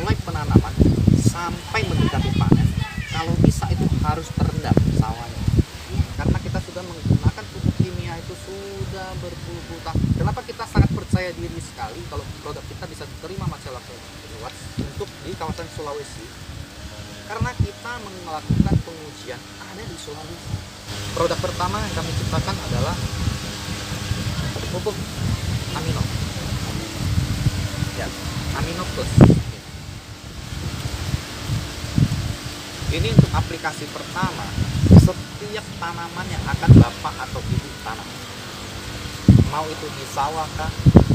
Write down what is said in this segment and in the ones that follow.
mulai penanaman sampai mendekati panen, kalau bisa itu harus terendam sawahnya. Karena kita sudah menggunakan pupuk kimia itu sudah berpuluh-puluh tahun. Kenapa kita sangat percaya diri sekali kalau produk kita bisa diterima masyarakat luas untuk di kawasan Sulawesi? Karena kita melakukan pengujian ada di Sulawesi. Produk pertama yang kami ciptakan adalah pupuk amino. Ya, amino plus. Ini untuk aplikasi pertama setiap tanaman yang akan bapak atau ibu tanam. Mau itu di sawah kah,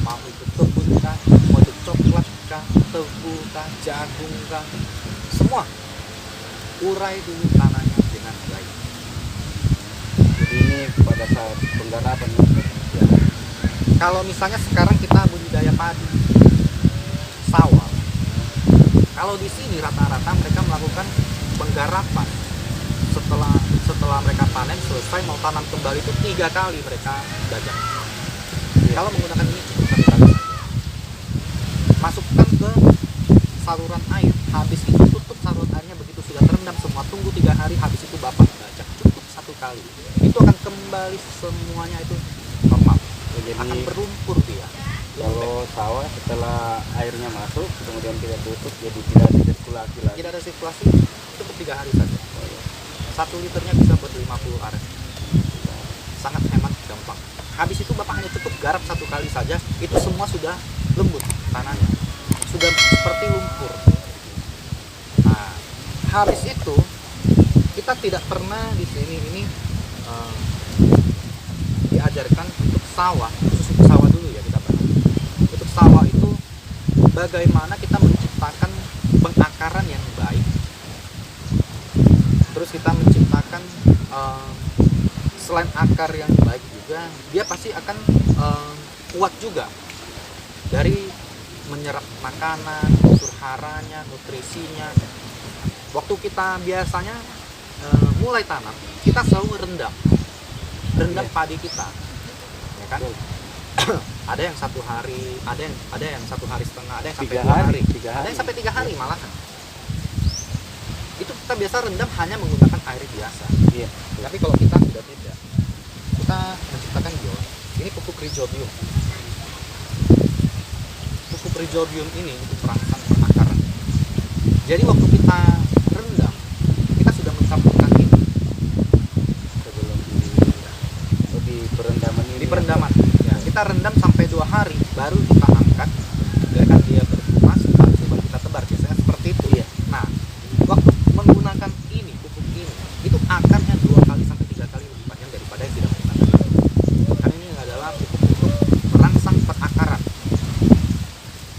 mau itu kebun kah, mau itu coklat kah, tebu kah, jagung kah, semua urai dulu tanahnya dengan baik. Jadi ini pada saat penggarapan ya. Kalau misalnya sekarang kita budidaya padi sawah, kalau di sini rata-rata mereka melakukan penggarapan setelah mereka panen selesai mau tanam kembali itu 3 kali mereka bajak. Kalau menggunakan ini cukup 1 kali saja. Masukkan ke saluran air, habis itu tutup saluran airnya begitu sudah terendam semua, tunggu 3 hari, habis itu bapak bajak, cukup 1 kali. Itu akan kembali semuanya itu normal. Jadi Akan berlumpur dia. kalau sawah setelah airnya masuk kemudian kita tutup, jadi tidak ada sirkulasi lagi. Tidak ada sirkulasi, cukup 3 hari saja. 1 liternya bisa buat 50 aren. Sangat hemat, gampang. Habis itu bapak hanya cukup garap 1 kali saja, itu semua sudah lembut tanahnya, sudah seperti lumpur. Nah, habis itu kita tidak pernah di sini ini diajarkan untuk sawah, khusus untuk sawah dulu ya kita bahas. Untuk sawah itu bagaimana kita menciptakan pengakaran yang baik. Terus kita menciptakan selain akar yang baik juga, dia pasti akan kuat juga dari menyerap makanan, unsur haranya, nutrisinya. Waktu kita biasanya mulai tanam, kita selalu rendam padi kita, ya kan? Ada yang 1 hari, ada yang 1 hari setengah, ada yang sampai 2 hari, ada yang sampai 3 hari malahan. Itu kita biasa rendam hanya menggunakan air biasa. Iya. Tapi kalau kita sudah tidak, kita menciptakan biola. Ini pupuk rhizobium. Pupuk rhizobium ini untuk perangsang pengakaran. Jadi waktu kita rendam, kita sudah mencampurkan ini Sebelum di perendaman ini. di perendaman. Ya, kita rendam sampai 2 hari, baru kita angkat, biarkan dia bertunas, baru kita tebar. Biasanya seperti itu. Iya. Nah, waktu menggunakan ini, pupuk ini, itu akarnya 2 kali sampai 3 kali lebih panjang daripada yang tidak menggunakan ini. Karena ini adalah pupuk untuk merangsang perakaran.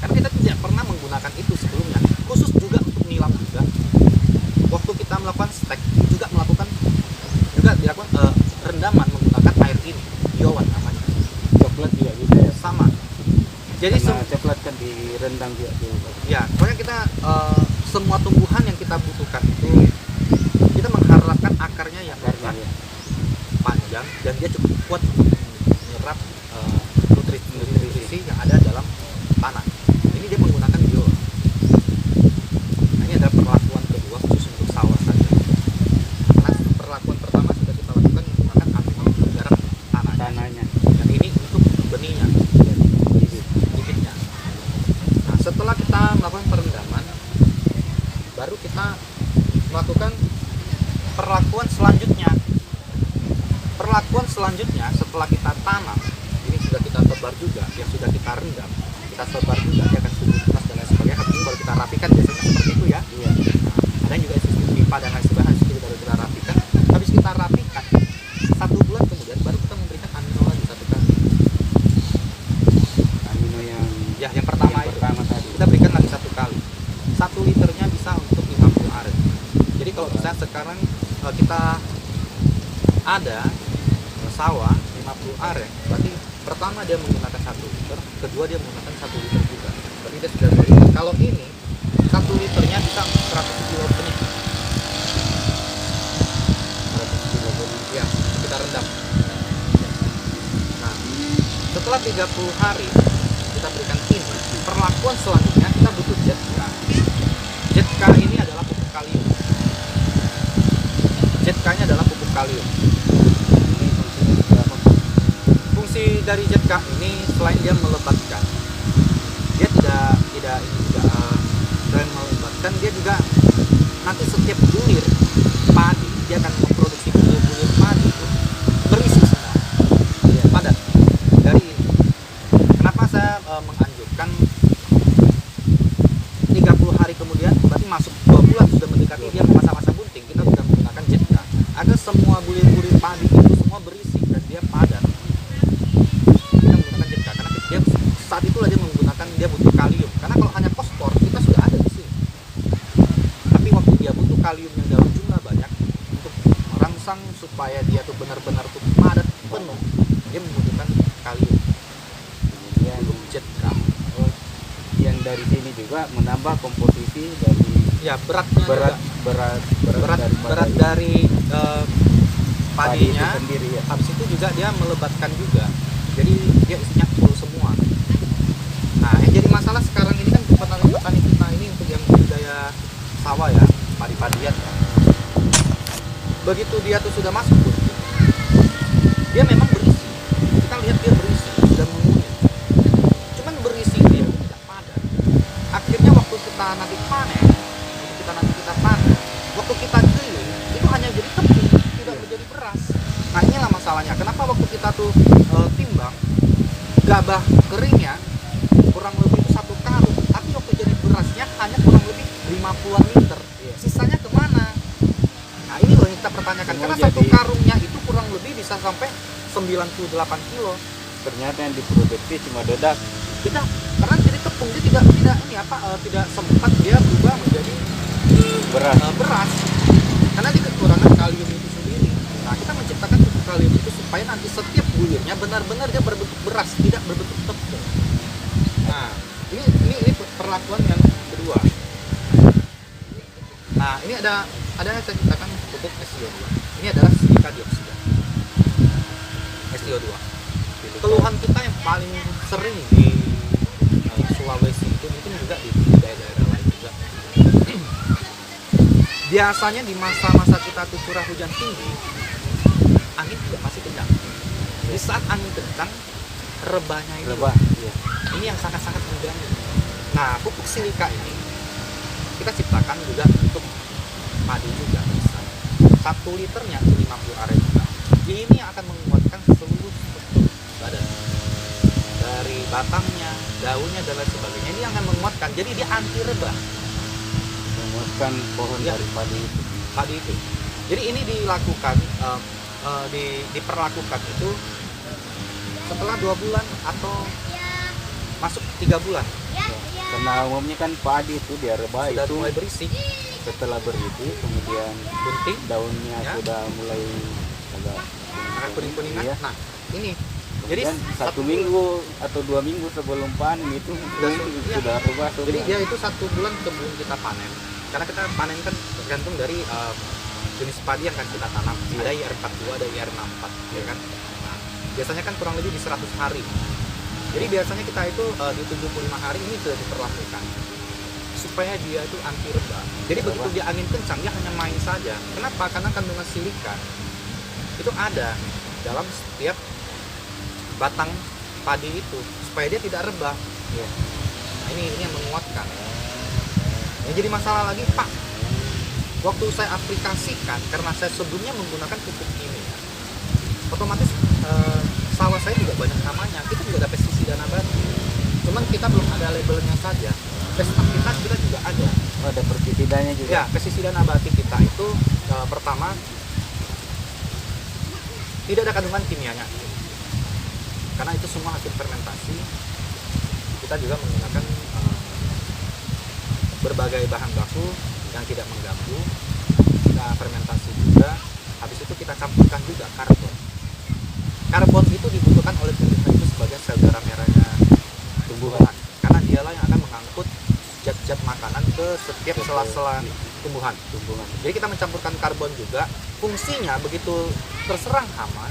Karena kita tidak pernah menggunakan itu sebelumnya. Khusus juga untuk nilam juga. Waktu kita melakukan stek juga dilakukan rendaman menggunakan air ini, biowan namanya. Coklat juga bisa ya. Sama. Jadi Karena coklat kan direndam juga dulu. ya, pokoknya kita semua tumbuhan yang kita butuhkan itu kita mengharapkan akarnya yang lebat, Ya. panjang, dan dia cukup kuat untuk menyerap nutrisi yang ada dalam tanah. Ini dia menggunakan biola. Nah, ini adalah perlakuan kedua khusus untuk sawah saja. Karena perlakuan pertama sudah kita lakukan menggunakan amino menggarap tanahnya. Dan ini untuk benihnya, bibitnya. Nah, setelah kita melakukan perendaman, baru kita melakukan perlakuan selanjutnya. Perlakuan selanjutnya setelah kita tanam, ini sudah kita tebar juga, yang sudah kita rendam, kita sebar juga, dia akan tumbuh tunas dan lain sebagainya. Habis itu baru kita rapikan, biasanya seperti itu ya. Iya. Ada juga sistem pipa dan lain sebagainya, itu baru kita rapikan. Habis kita rapikan, 1 bulan kemudian baru kita memberikan amino lagi 1 kali. Amino Yang pertama itu tadi. kita berikan lagi 1 kali. 1 liternya bisa untuk 50 aren. Jadi kalau misalnya sekarang kita ada sawah 50 aren, berarti pertama dia menggunakan 1 liter, kedua dia menggunakan 1 liter juga. Berarti dia sudah 2 liter. Kalau ini 1 liternya bisa 100 kilo benih. 100 kilo benih. Ya, kita rendam. Nah, setelah 30 hari kita berikan ini, perlakuan selanjutnya kita butuh jet. dari Jetka ini selain dia melebatkan, dia tidak ini juga selain melebatkan, dia juga nanti setiap bulir padi dia akan memproduksi bulir padi itu berisi semua, padat. Dari ini, kenapa saya menganjurkan 30 hari kemudian, berarti masuk 2 bulan sudah mendekati dia masa-masa bunting, kita sudah menggunakan Jetka agar semua bulir-bulir padi itu semua berisi dan dia padat. Kita menggunakan Jetka karena dia saat itulah dia menggunakan, dia butuh kalium, karena kalau hanya fosfor kita sudah ada di sini, tapi waktu dia butuh kalium yang dalam jumlah banyak untuk merangsang supaya dia tuh benar-benar tuh padat penuh, dia membutuhkan kalium. Kemudian Untuk Jetka yang dari sini juga menambah komposisi dari ya beratnya berat juga. berat berat dari padi itu padinya. sendiri ya. Habis itu juga dia melebatkan juga, jadi dia isinya full semua. Nah yang jadi masalah sekarang ini kan petani kita ini untuk yang budidaya sawah ya, padi-padian ya, begitu dia tuh sudah masuk bunting, dia memang berisi, kita lihat dia berisi, sudah menguning, cuman berisi dia tidak padat. Akhirnya waktu kita nanti panen, waktu kita giling itu hanya jadi tepung, tidak menjadi beras. Nah inilah masalahnya, kenapa waktu kita tuh timbang gabah keringnya kurang lebih itu 1 karung, tapi waktu jadi berasnya hanya kurang lebih 50-an liter. Sisanya kemana? Nah ini loh yang kita pertanyakan, karena Jadi 1 karungnya itu kurang lebih bisa sampai 98 kilo. ternyata yang diproduksi cuma dedak. Tidak, karena jadi tepung dia tidak tidak sempat dia berubah menjadi beras, karena di kekurangan kalium itu sendiri. Nah kita menciptakan pupuk kalium itu supaya nanti setiap bulirnya benar-benar dia berbentuk beras, tidak berbentuk tepung. Nah ini perlakuan yang kedua. Nah ini ada yang saya ciptakan pupuk SiO2. Ini adalah silika dioksida, SiO2. Keluhan kita yang paling sering di Sulawesi itu, mungkin juga di daerah-daerah lain juga. Biasanya di masa-masa kita tuh curah hujan tinggi, angin juga masih kencang. Di saat angin kencang, rebahnya ini, ini yang sangat-sangat mengganggu. Nah, pupuk silika ini kita ciptakan juga untuk padi juga bisa. 1 liternya 50 aren. Ini yang akan menguatkan seluruh struktur badan, dari batangnya, daunnya dan lain sebagainya. Ini yang akan menguatkan. Jadi dia anti rebah. Menguatkan pohon Ya. dari padi itu. Jadi ini dilakukan diperlakukan itu setelah 2 bulan atau masuk 3 bulan Karena umumnya kan padi itu dia rebah sudah itu mulai berisi, setelah berisi kemudian bunting, daunnya Ya. sudah mulai agak kuning-kuningan. Iya. Nah ini jadi Kemudian 1 minggu atau 2 minggu sebelum panen itu iya. sudah rebah semua. Jadi dia itu 1 bulan sebelum kita panen, karena kita panen kan tergantung dari jenis padi yang akan kita tanam. Iya. Ada IR42, ada IR64, ya kan. Nah, biasanya kan kurang lebih di 100 hari. Jadi biasanya kita itu di 75 hari ini sudah diperlakukan supaya dia itu anti rebah. Jadi begitu dia angin kencang, dia hanya main saja. Kenapa? Karena kandungan silika itu ada dalam setiap batang padi itu supaya dia tidak rebah. Iya. Nah, ini yang menguatkan. Yang jadi masalah lagi, Pak, waktu saya aplikasikan, karena saya sebelumnya menggunakan pupuk kimia, otomatis sawah saya juga banyak hamanya. Kita juga ada pestisida nabati, cuman kita belum ada labelnya saja. Pesaktivitas kita juga ada. Oh, ada pertisidanya juga. Ya, pestisida nabati kita itu pertama tidak ada kandungan kimianya, karena itu semua hasil fermentasi. Kita juga menggunakan berbagai bahan baku yang tidak mengganggu. Kita fermentasi juga. Habis itu kita campurkan juga karbon. Karbon itu dibutuhkan oleh tumbuhan itu sebagai sel darah merahnya tumbuhan, karena dialah yang akan mengangkut zat-zat makanan ke setiap sela-sela tumbuhan. Jadi kita mencampurkan karbon juga. Fungsinya begitu terserang hama,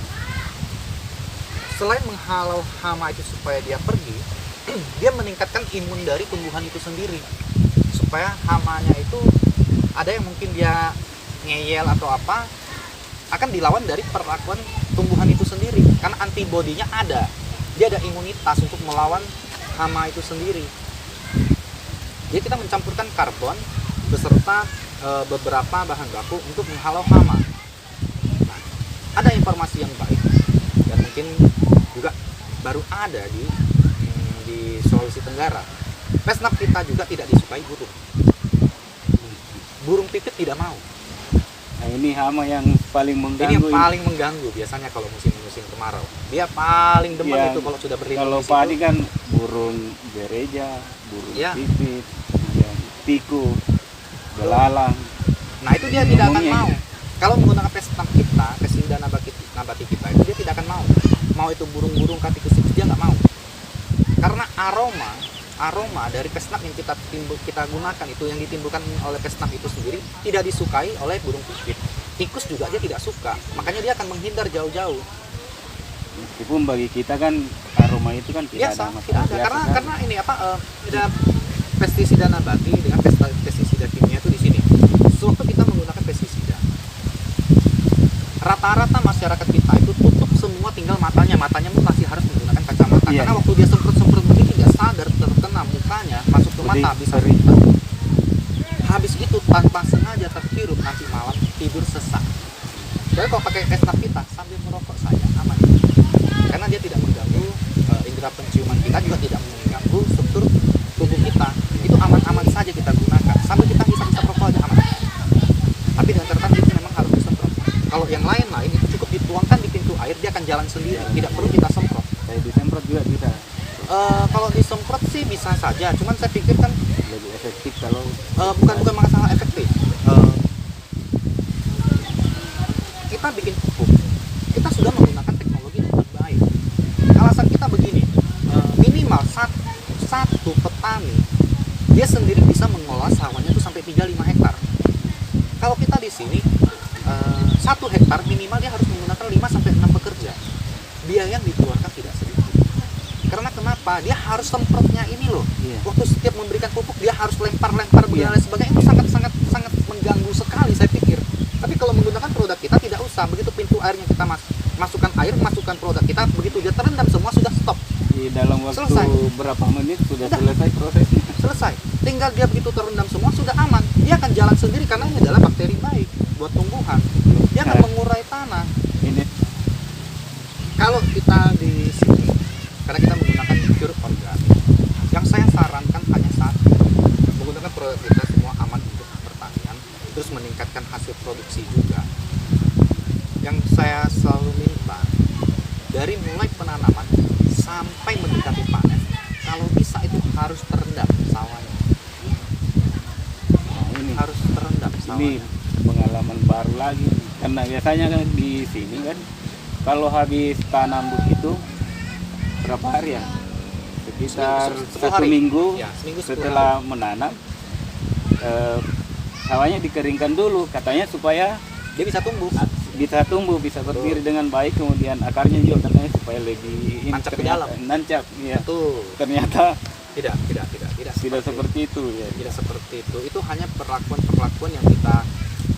selain menghalau hama itu supaya dia pergi, dia meningkatkan imun dari tumbuhan itu sendiri, supaya hamanya itu ada yang mungkin dia ngeyel atau apa, akan dilawan dari perlakuan tumbuhan itu sendiri, karena antibodinya ada. dia ada imunitas untuk melawan hama itu sendiri. Jadi kita mencampurkan karbon beserta beberapa bahan baku untuk menghalau hama. Nah, ada informasi yang baik dan mungkin juga baru ada di Sulawesi Tenggara. Pesnap kita juga tidak disukai burung. Burung pipit tidak mau. Nah, ini hama yang paling Ini mengganggu. yang paling mengganggu biasanya kalau musim kemarau. Dia paling demen Ya, itu kalau sudah berlindung kalau di situ. padi kan burung gereja, burung Ya. pipit, kemudian tikus, belalang. Nah itu dia tidak akan Umumnya. mau. Kalau menggunakan pesnap kita, Pessinda nabati kita itu dia tidak akan mau. Mau itu burung-burung katikus dia nggak mau. Karena aroma dari pesnap yang kita gunakan itu yang ditimbulkan oleh pesnap itu sendiri tidak disukai oleh burung pipit. Tikus juga dia tidak suka. Makanya dia akan menghindar jauh-jauh. Meskipun bagi kita kan aroma itu kan tidak Biasa, ada masalah. tidak ada. Biasa kan? Karena ini ada pestisida nabati dengan pestisida kimia itu di sini. Sewaktu kita menggunakan pestisida, rata-rata masyarakat kita itu tutup semua, tinggal matanya pun masih harus menggunakan kacamata. Iya. Karena waktu dia semprot mungkin tidak sadar terkena mukanya masuk ke mata, bisa Sering. habis itu tanpa sengaja terhirup, nanti malam tidur sesak. Jadi kalau pakai pesnap kita sambil merokok saja aman, karena dia tidak mengganggu indera penciuman kita, juga tidak mengganggu struktur tubuh kita. Itu aman-aman saja kita gunakan sambil kita hisap-hisap rokok aja aman. Tapi dengan catatan itu memang harus disemprot. Kalau yang lain-lain itu cukup dituangkan di pintu air, dia akan jalan sendiri, tidak perlu kita semprot. Kayak disemprot juga bisa. Kalau disemprot sih bisa saja, cuman saya pikir kan Lebih efektif kalau bukan masalah efektif. Kita bikin pupuk, kita sudah menggunakan teknologi yang terbaik. Alasan kita begini, minimal satu petani dia sendiri bisa mengolah sawahnya itu sampai 3-5 hektar. Kalau kita di sini 1 hektar minimal dia harus menggunakan 5-6 pekerja. Biaya yang dikeluarkan tidak sedikit. Karena kenapa? Dia harus semprotnya ini loh. Iya. Waktu setiap memberikan pupuk dia harus lempar-lempar Iya. dan lain sebagainya, itu sangat mengganggu sekali saya pikir. Tapi kalau menggunakan produk kita tidak usah. Begitu pintu airnya kita masukkan air, masukkan produk kita, begitu dia terendam semua sudah stop. di dalam waktu Selesai. berapa menit sudah Udah. selesai prosesnya. Selesai. Tinggal dia begitu terendam semua sudah aman. Dia akan jalan sendiri karena ini adalah bakteri baik buat tumbuhan. Dia akan mengurai tanah. Ini Kalau kita di sini, karena kita menggunakan pure organik, yang saya sarankan hanya satu, menggunakan produk kita semua aman untuk pertanian, terus meningkatkan hasil produksi juga. Yang saya selalu minta, dari mulai penanaman sampai mendekati panen, kalau bisa itu harus terendam sawahnya, nah, ini harus terendam ini sawahnya. pengalaman baru lagi karena biasanya kan di sini kan kalau habis tanam begitu berapa hari ya, sekitar Seminggu, 10 satu hari. minggu Ya, seminggu 10 setelah menanam sawahnya dikeringkan dulu katanya supaya dia bisa tumbuh. bisa berdiri dengan baik, kemudian akarnya juga katanya supaya lebih Nancap ke ternyata- dalam. nancap ya. Betul. Ternyata Tidak tidak seperti itu ya. tidak seperti itu. Itu hanya perlakuan yang kita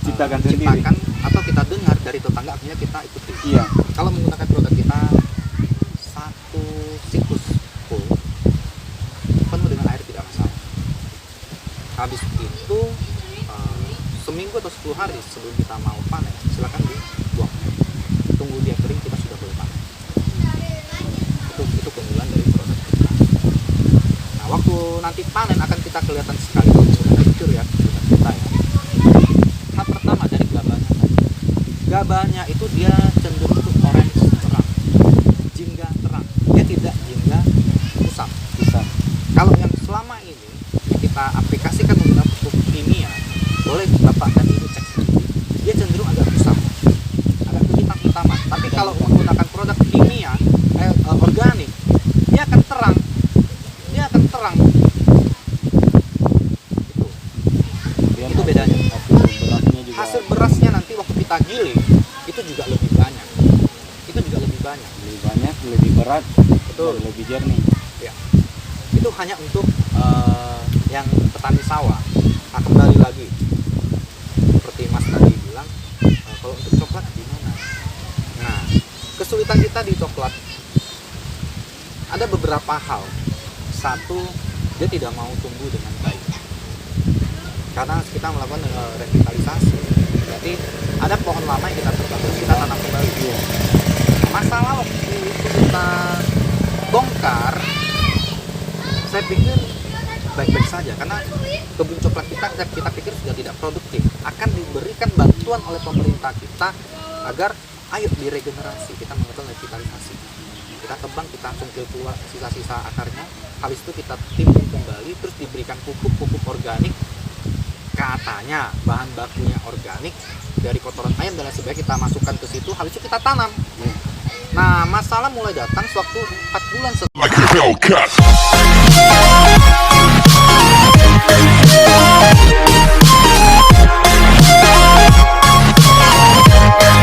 Ciptakan sendiri. ciptakan atau kita dengar dari tetangga, akhirnya kita ikuti. Iya. Kalau menggunakan produk kita, satu siklus full penuh dengan air tidak masalah. Habis itu seminggu atau 10 hari sebelum kita mau panen, silakan dibuang. Tunggu dia kering, kita sudah boleh panen. Itu keunggulan dari produk kita. Nah, waktu nanti panen akan kita kelihatan sekali kalau menggunakan pure ya, produk kita ya. Tahap pertama dari gabahnya. Gabahnya itu dia cenderung untuk orange terang, jingga terang. Dia tidak jingga kusam. Kalau yang selama ini yang kita aplikasikan menggunakan pupuk kimia, boleh bapak dan ibu cek sendiri, dia cenderung agak kusam, agak kehitam-hitaman. Tapi kalau menggunakan produk kimia organik, dia akan terang, itu bedanya. Hasil berasnya nanti waktu kita giling itu juga lebih banyak, lebih banyak, lebih berat, Betul. dan lebih jernih. Itu hanya untuk yang petani sawah. Nah, kembali lagi seperti Mas tadi bilang, kalau untuk coklat gimana? Nah, kesulitan kita di coklat ada beberapa hal. Satu, dia tidak mau tumbuh dengan baik karena kita melakukan revitalisasi. Jadi ada pohon lama yang kita tebang, kita tanam kembali. Masalah waktu itu kita bongkar, saya pikir baik-baik saja karena kebun coklat kita pikir sudah tidak produktif. Akan diberikan bantuan oleh pemerintah kita agar ayo diregenerasi, kita melakukan revitalisasi. Kita tebang, kita cungkil keluar sisa-sisa akarnya, habis itu kita timbun kembali, terus diberikan pupuk organik, katanya bahan bakunya organik dari kotoran ayam dan lain sebagainya, kita masukkan ke situ, habis itu kita tanam. Nah, masalah mulai datang sewaktu 4 bulan setelah